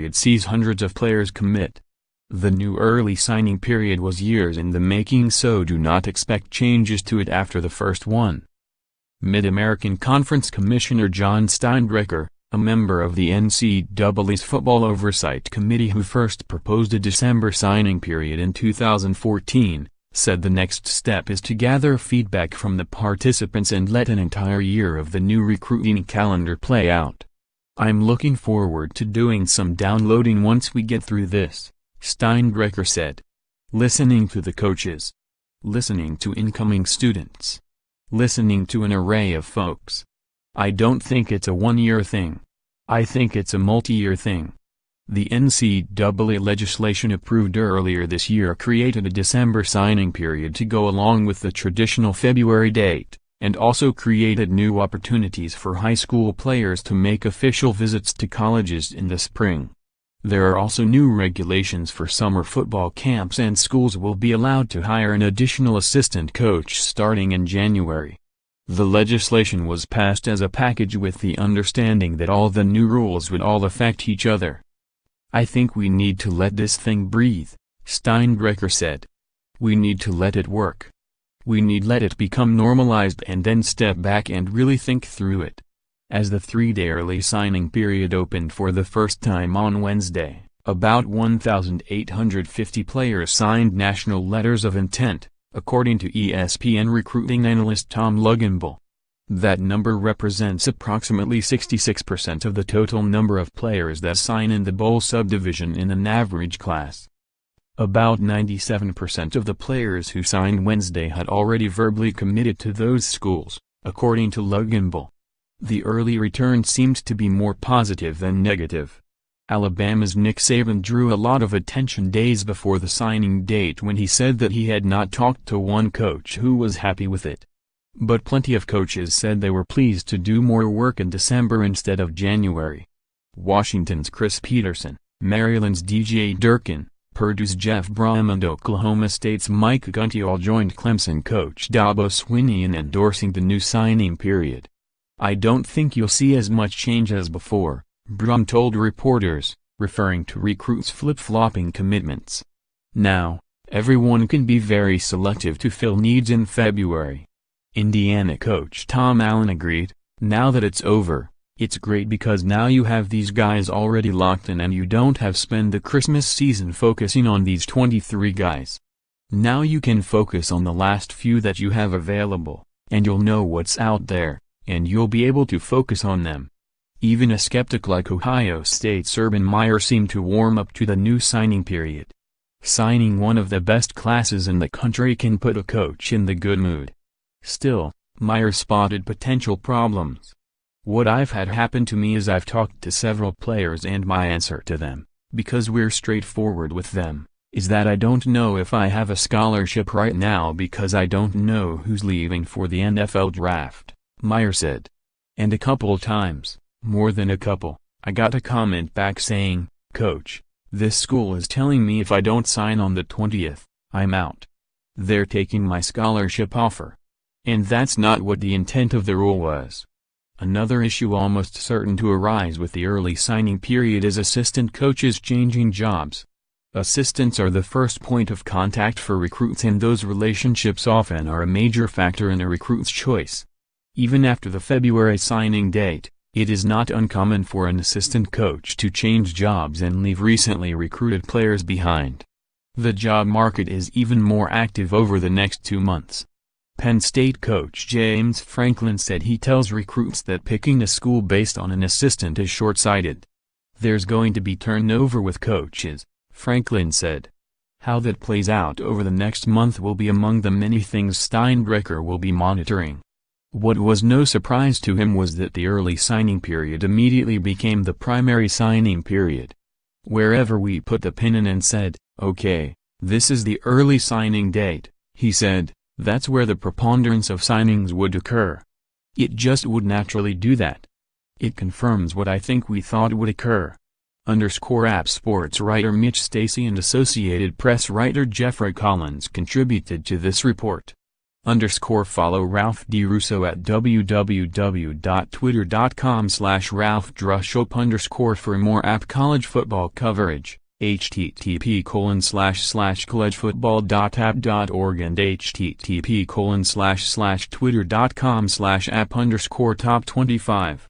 period sees hundreds of players commit. The new early signing period was years in the making, so do not expect changes to it after the first one. Mid-American Conference Commissioner Jon Steinbrecher, a member of the NCAA's Football Oversight Committee who first proposed a December signing period in 2014, said the next step is to gather feedback from the participants and let an entire year of the new recruiting calendar play out. "I'm looking forward to doing some downloading once we get through this," Steinbrecher said. "Listening to the coaches. Listening to incoming students. Listening to an array of folks. I don't think it's a one-year thing. I think it's a multi-year thing." The NCAA legislation approved earlier this year created a December signing period to go along with the traditional February date, and also created new opportunities for high school players to make official visits to colleges in the spring. There are also new regulations for summer football camps, and schools will be allowed to hire an additional assistant coach starting in January. The legislation was passed as a package with the understanding that all the new rules would all affect each other. "I think we need to let this thing breathe," Steinbrecher said. "We need to let it work. We need let it become normalized and then step back and really think through it." As the three-day early signing period opened for the first time on Wednesday, about 1,850 players signed national letters of intent, according to ESPN recruiting analyst Tom Luginbill. That number represents approximately 66% of the total number of players that sign in the bowl subdivision in an average class. About 97% of the players who signed Wednesday had already verbally committed to those schools, according to Luginbill. The early return seemed to be more positive than negative. Alabama's Nick Saban drew a lot of attention days before the signing date when he said that he had not talked to one coach who was happy with it. But plenty of coaches said they were pleased to do more work in December instead of January. Washington's Chris Peterson, Maryland's DJ Durkin, Purdue's Jeff Brom and Oklahoma State's Mike Gundy all joined Clemson coach Dabo Swinney in endorsing the new signing period. "I don't think you'll see as much change as before," Brom told reporters, referring to recruits flip-flopping commitments. "Now, everyone can be very selective to fill needs in February." Indiana coach Tom Allen agreed, "Now that it's over, it's great because now you have these guys already locked in and you don't have spent the Christmas season focusing on these 23 guys. Now you can focus on the last few that you have available, and you'll know what's out there, and you'll be able to focus on them." Even a skeptic like Ohio State's Urban Meyer seemed to warm up to the new signing period. "Signing one of the best classes in the country can put a coach in the good mood." Still, Meyer spotted potential problems. "What I've had happen to me is I've talked to several players and my answer to them, because we're straightforward with them, is that I don't know if I have a scholarship right now because I don't know who's leaving for the NFL draft," Meyer said. "And a couple times, more than a couple, I got a comment back saying, 'Coach, this school is telling me if I don't sign on the 20th, I'm out. They're taking my scholarship offer.' And that's not what the intent of the rule was." Another issue almost certain to arise with the early signing period is assistant coaches changing jobs. Assistants are the first point of contact for recruits, and those relationships often are a major factor in a recruit's choice. Even after the February signing date, it is not uncommon for an assistant coach to change jobs and leave recently recruited players behind. The job market is even more active over the next 2 months. Penn State coach James Franklin said he tells recruits that picking a school based on an assistant is short-sighted. "There's going to be turnover with coaches," Franklin said. "How that plays out over the next month will be among the many things Steinbrecher will be monitoring." What was no surprise to him was that the early signing period immediately became the primary signing period. Wherever we put the pin in and said, "Okay, this is the early signing date," he said, "that's where the preponderance of signings would occur. It just would naturally do that. It confirms what I think we thought would occur." App sports writer Mitch Stacy and Associated Press writer Jeffrey Collins contributed to this report. Follow Ralph DeRusso at www.twitter.com/RalphDrushop_ for more app college football coverage. http://collegefootball.app.org and http://twitter.com/app_top25